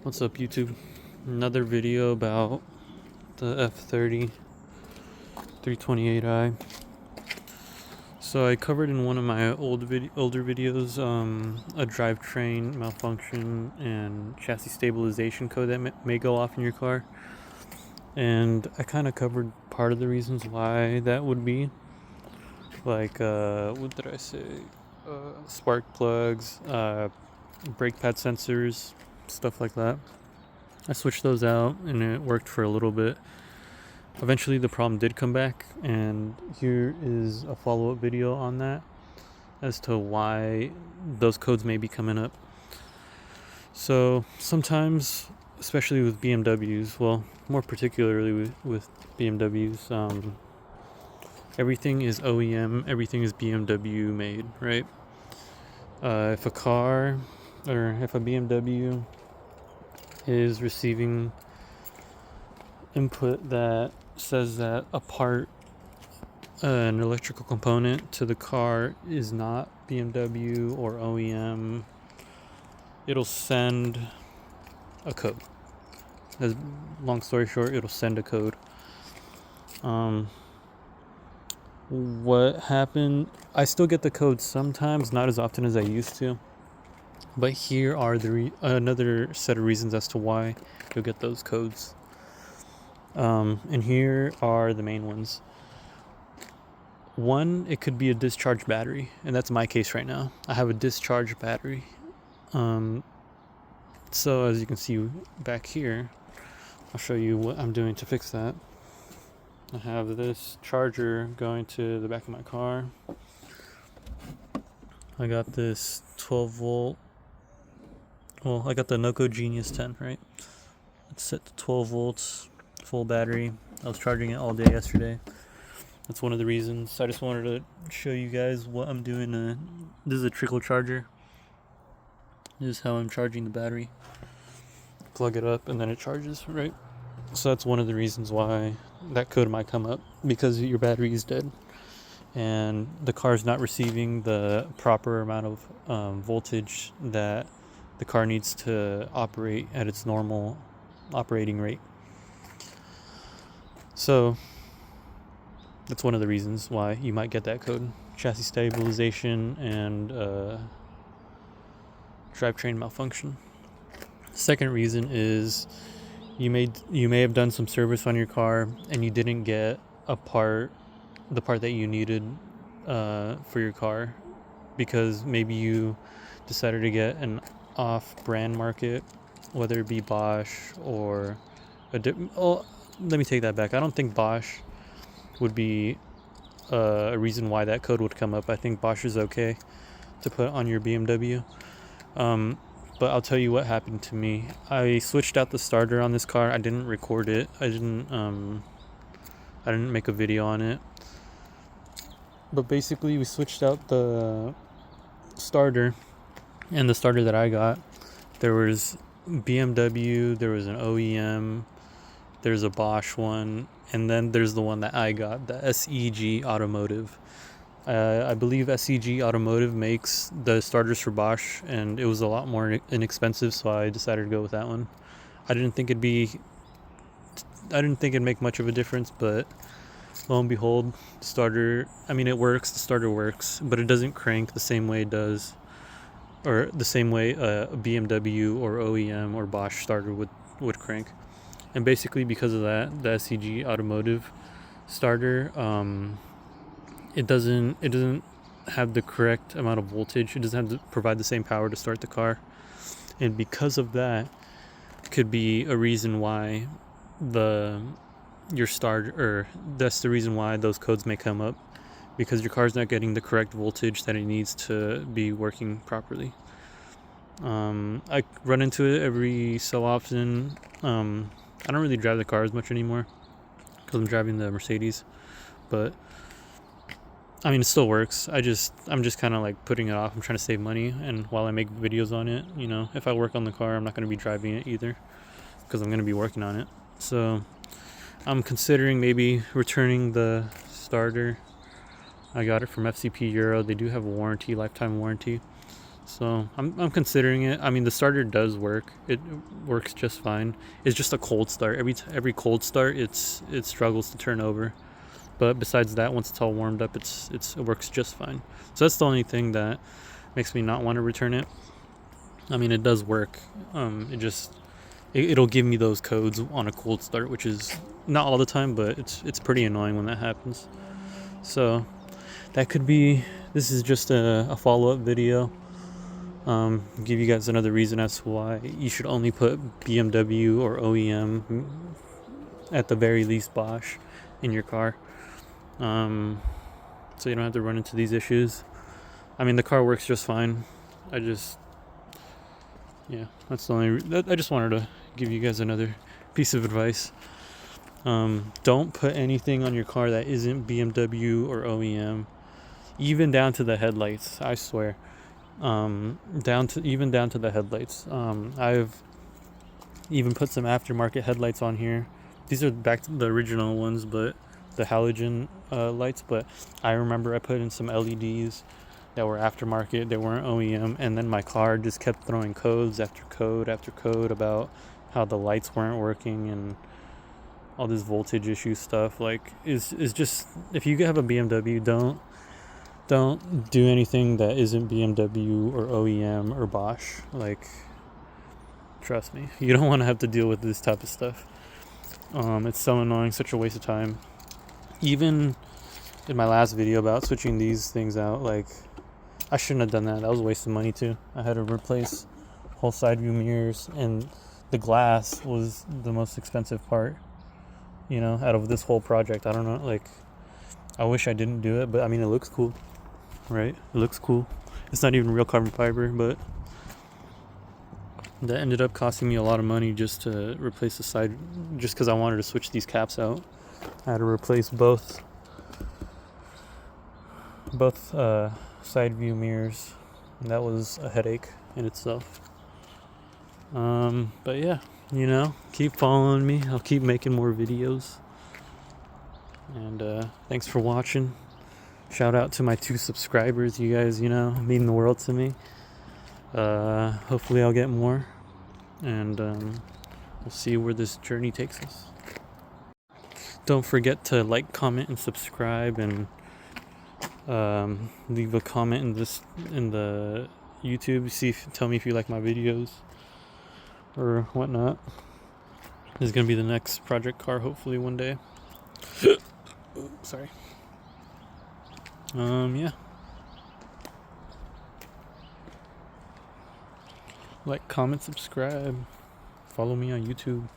What's up, YouTube? Another video about the F30 328i. So I covered in one of my older videos a drivetrain malfunction and chassis stabilization code that may go off in your car, and I kind of covered part of the reasons why that would be. Like, what did I say? Spark plugs, brake pad sensors, stuff like that. I switched those out and it worked for a little bit. Eventually the problem did come back, and here is a follow-up video on that as to why those codes may be coming up. So sometimes, especially with BMWs, well, more particularly with BMWs, everything is OEM, everything is BMW made, right? If a car or if a BMW is receiving input that says that a part, an electrical component to the car is not BMW or OEM, it'll send a code. As long story short, it'll send a code. What happened? I still get the code sometimes, not as often as I used to. But here are another set of reasons as to why you'll get those codes. And here are the main ones. One, it could be a discharged battery, and that's my case right now. I have a discharged battery. So as you can see back here, I'll show you what I'm doing to fix that. I have this charger going to the back of my car. I got this 12 volt. Well, I got the Noco Genius 10, right? It's set to 12 volts, full battery. I was charging it all day yesterday. That's one of the reasons. I just wanted to show you guys what I'm doing. This is a trickle charger. This is how I'm charging the battery. Plug it up and then it charges, right? So that's one of the reasons why that code might come up, because your battery is dead and the car is not receiving the proper amount of voltage that the car needs to operate at its normal operating rate. So that's one of the reasons why you might get that code: chassis stabilization and drivetrain malfunction. Second reason is you may have done some service on your car and you didn't get the part that you needed for your car, because maybe you decided to get an off-brand market, whether it be Bosch or let me take that back. I don't think Bosch would be a reason why that code would come up. I think Bosch is okay to put on your BMW. But I'll tell you what happened to me. I switched out the starter on this car. I didn't record it. I didn't make a video on it. But basically, we switched out the starter, and the starter that I got, there was BMW, there was an OEM, there's a Bosch one, and then there's the one that I got, the SEG Automotive. I believe SEG Automotive makes the starters for Bosch, and it was a lot more inexpensive, so I decided to go with that one. I didn't think it'd make much of a difference, but lo and behold, the starter works, but it doesn't crank the same way it does, or the same way a BMW or OEM or Bosch starter would crank. And basically because of that, the SEG Automotive starter, it doesn't have the correct amount of voltage. It doesn't have to provide the same power to start the car, and because of that, could be a reason why that's the reason why those codes may come up, because your car's not getting the correct voltage that it needs to be working properly. I run into it every so often. I don't really drive the car as much anymore because I'm driving the Mercedes, but I mean, it still works. I'm just kind of like putting it off. I'm trying to save money, and while I make videos on it, if I work on the car, I'm not going to be driving it either, because I'm going to be working on it. So I'm considering maybe returning the starter. I got it from FCP Euro. They do have a warranty, lifetime warranty. So I'm considering it. I mean, the starter does work. It works just fine. It's just a cold start. Every cold start, it struggles to turn over. But besides that, once it's all warmed up, it works just fine. So that's the only thing that makes me not want to return it. I mean, it does work. It'll give me those codes on a cold start, which is not all the time, but it's pretty annoying when that happens. So that could be. This is just a follow-up video. Give you guys another reason as to why you should only put BMW or OEM, at the very least Bosch, in your car, so you don't have to run into these issues. I mean, the car works just fine. That's the only. I just wanted to give you guys another piece of advice. Don't put anything on your car that isn't BMW or OEM, even down to the headlights. I swear. Down to the headlights. I've even put some aftermarket headlights on here. These are back to the original ones, but the halogen lights. But I remember I put in some LEDs that were aftermarket. They weren't OEM, and then my car just kept throwing codes after code after code about how the lights weren't working and all this voltage issue stuff. Like, is just, if you have a BMW, don't do anything that isn't BMW or OEM or Bosch. Like, trust me, you don't want to have to deal with this type of stuff. It's so annoying, such a waste of time. Even in my last video about switching these things out, like, I shouldn't have done that. That was a waste of money too. I had to replace whole side view mirrors, and the glass was the most expensive part, out of this whole project. I don't know, like, I wish I didn't do it, but I mean, it looks cool, right? It looks cool. It's not even real carbon fiber, but that ended up costing me a lot of money just to replace the side, just because I wanted to switch these caps out. I had to replace both side view mirrors, and that was a headache in itself. But yeah, keep following me. I'll keep making more videos, and thanks for watching. Shout out to my 2 subscribers. You guys, mean the world to me. Hopefully I'll get more, and we'll see where this journey takes us. Don't forget to like, comment, and subscribe, and leave a comment in the YouTube. Tell me if you like my videos or whatnot. This is gonna be the next project car, hopefully one day. Sorry. Yeah. Like, comment, subscribe, follow me on YouTube.